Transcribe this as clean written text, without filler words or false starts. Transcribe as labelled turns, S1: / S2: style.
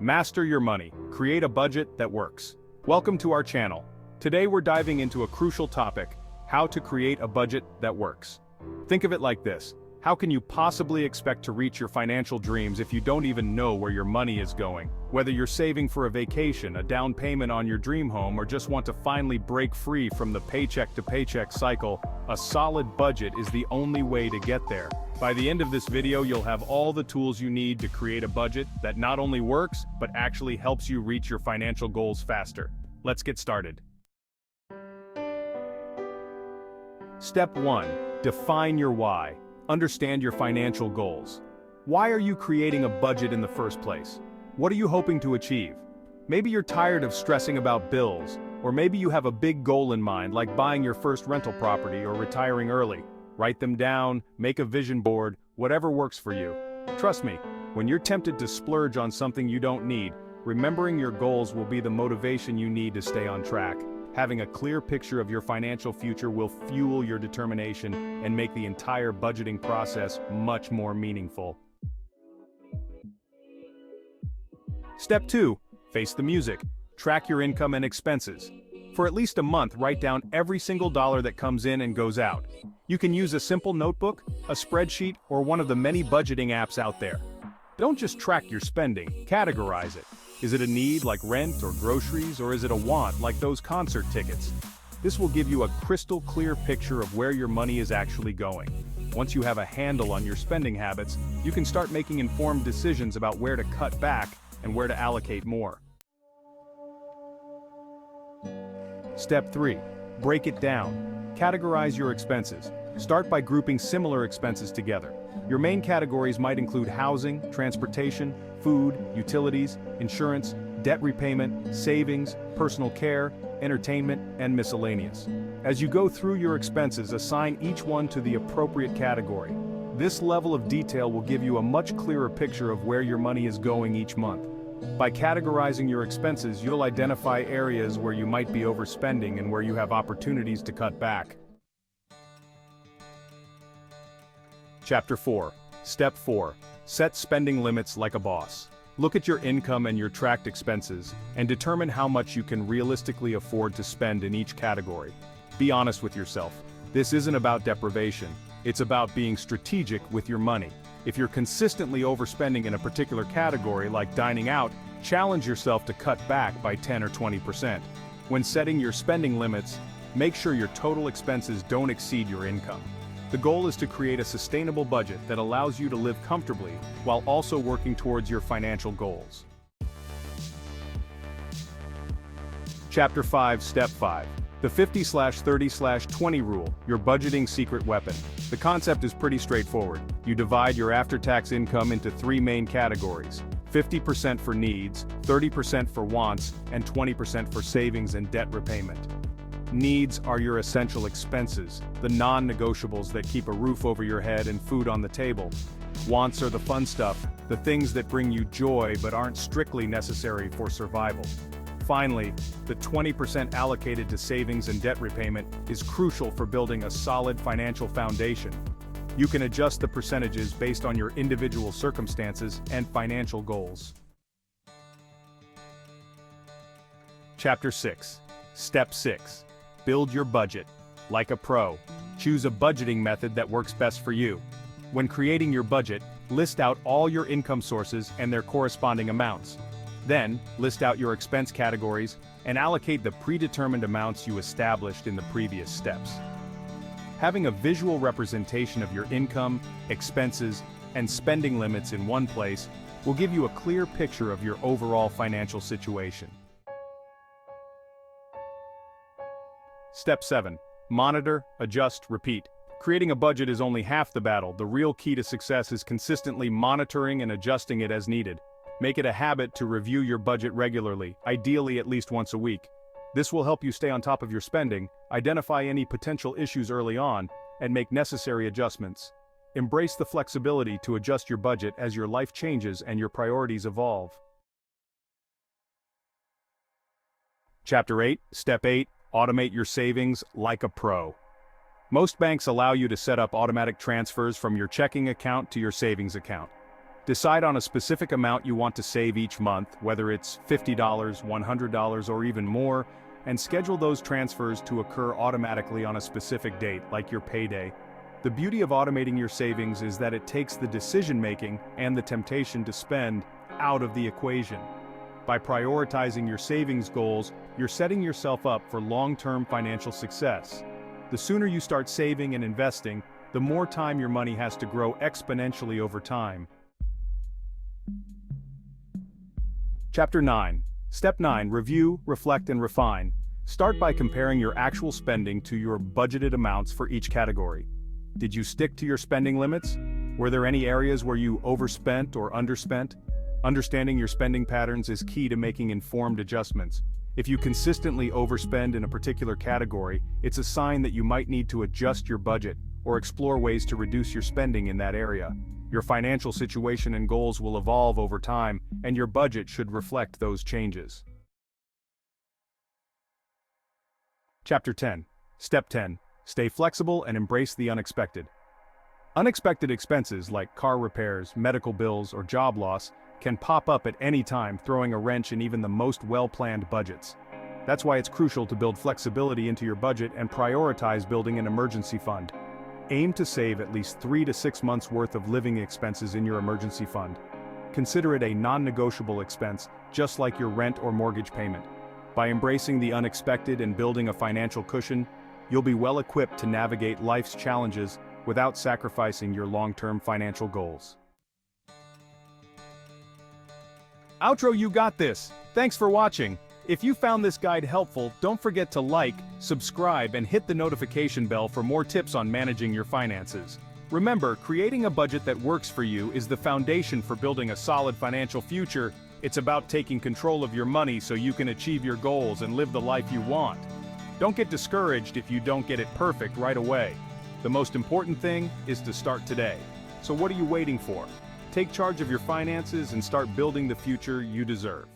S1: Master your money. Create a budget that works. Welcome to our channel. Today we're diving into a crucial topic: how to create a budget that works. Think of it like this: how can you possibly expect to reach your financial dreams if you don't even know where your money is going? Whether you're saving for a vacation, a down payment on your dream home, or just want to finally break free from the paycheck-to-paycheck cycle, a solid budget is the only way to get there. By the end of this video, you'll have all the tools you need to create a budget that not only works, but actually helps you reach your financial goals faster. Let's get started. Step 1. Define your why. Understand your financial goals. Why are you creating a budget in the first place? What are you hoping to achieve? Maybe you're tired of stressing about bills, or maybe you have a big goal in mind, like buying your first rental property or retiring early. Write them down, make a vision board, whatever works for you. Trust me, when you're tempted to splurge on something you don't need, remembering your goals will be the motivation you need to stay on track. Having a clear picture of your financial future will fuel your determination and make the entire budgeting process much more meaningful. Step 2. Face the music. Track your income and expenses. For at least a month, write down every single dollar that comes in and goes out. You can use a simple notebook, a spreadsheet, or one of the many budgeting apps out there. Don't just track your spending, categorize it. Is it a need like rent or groceries, or is it a want like those concert tickets? This will give you a crystal clear picture of where your money is actually going. Once you have a handle on your spending habits, you can start making informed decisions about where to cut back and where to allocate more. Step 3. Break it down. Categorize your expenses. Start by grouping similar expenses together. Your main categories might include housing, transportation, food, utilities, insurance, debt repayment, savings, personal care, entertainment, and miscellaneous. As you go through your expenses, assign each one to the appropriate category. This level of detail will give you a much clearer picture of where your money is going each month. By categorizing your expenses, you'll identify areas where you might be overspending and where you have opportunities to cut back. Chapter 4. Step 4. Set spending limits like a boss. Look at your income and your tracked expenses, and determine how much you can realistically afford to spend in each category. Be honest with yourself. This isn't about deprivation, it's about being strategic with your money. If you're consistently overspending in a particular category, like dining out, challenge yourself to cut back by 10 or 20%. When setting your spending limits, make sure your total expenses don't exceed your income. The goal is to create a sustainable budget that allows you to live comfortably while also working towards your financial goals. Chapter 5, Step 5. The 50/30/20 rule, your budgeting secret weapon. The concept is pretty straightforward. You divide your after-tax income into 3 main categories: 50% for needs, 30% for wants, and 20% for savings and debt repayment. Needs are your essential expenses, the non-negotiables that keep a roof over your head and food on the table. Wants are the fun stuff, the things that bring you joy but aren't strictly necessary for survival. Finally, the 20% allocated to savings and debt repayment is crucial for building a solid financial foundation. You can adjust the percentages based on your individual circumstances and financial goals. Chapter 6. Step 6. Build your budget. Like a pro, choose a budgeting method that works best for you. When creating your budget, list out all your income sources and their corresponding amounts. Then, list out your expense categories and allocate the predetermined amounts you established in the previous steps. Having a visual representation of your income, expenses, and spending limits in one place will give you a clear picture of your overall financial situation. Step 7. Monitor, adjust, repeat. Creating a budget is only half the battle. The real key to success is consistently monitoring and adjusting it as needed. Make it a habit to review your budget regularly, ideally at least once a week. This will help you stay on top of your spending, identify any potential issues early on, and make necessary adjustments. Embrace the flexibility to adjust your budget as your life changes and your priorities evolve. Chapter 8, Step 8, Automate your savings like a pro. Most banks allow you to set up automatic transfers from your checking account to your savings account. Decide on a specific amount you want to save each month, whether it's $50, $100, or even more, and schedule those transfers to occur automatically on a specific date, like your payday. The beauty of automating your savings is that it takes the decision-making and the temptation to spend out of the equation. By prioritizing your savings goals, you're setting yourself up for long-term financial success. The sooner you start saving and investing, the more time your money has to grow exponentially over time. Chapter 9. Step 9. Review, reflect, and refine. Start by comparing your actual spending to your budgeted amounts for each category. Did you stick to your spending limits? Were there any areas where you overspent or underspent? Understanding your spending patterns is key to making informed adjustments. If you consistently overspend in a particular category, it's a sign that you might need to adjust your budget or explore ways to reduce your spending in that area. Your financial situation and goals will evolve over time, and your budget should reflect those changes. Chapter 10. Step 10. Stay flexible and embrace the unexpected. Unexpected expenses like car repairs, medical bills, or job loss can pop up at any time, throwing a wrench in even the most well-planned budgets. That's why it's crucial to build flexibility into your budget and prioritize building an emergency fund. Aim to save at least 3 to 6 months' worth of living expenses in your emergency fund. Consider it a non-negotiable expense, just like your rent or mortgage payment. By embracing the unexpected and building a financial cushion, you'll be well equipped to navigate life's challenges without sacrificing your long-term financial goals. Outro, you got this! Thanks for watching! If you found this guide helpful, don't forget to like, subscribe, and hit the notification bell for more tips on managing your finances. Remember, creating a budget that works for you is the foundation for building a solid financial future. It's about taking control of your money so you can achieve your goals and live the life you want. Don't get discouraged if you don't get it perfect right away. The most important thing is to start today. So what are you waiting for? Take charge of your finances and start building the future you deserve.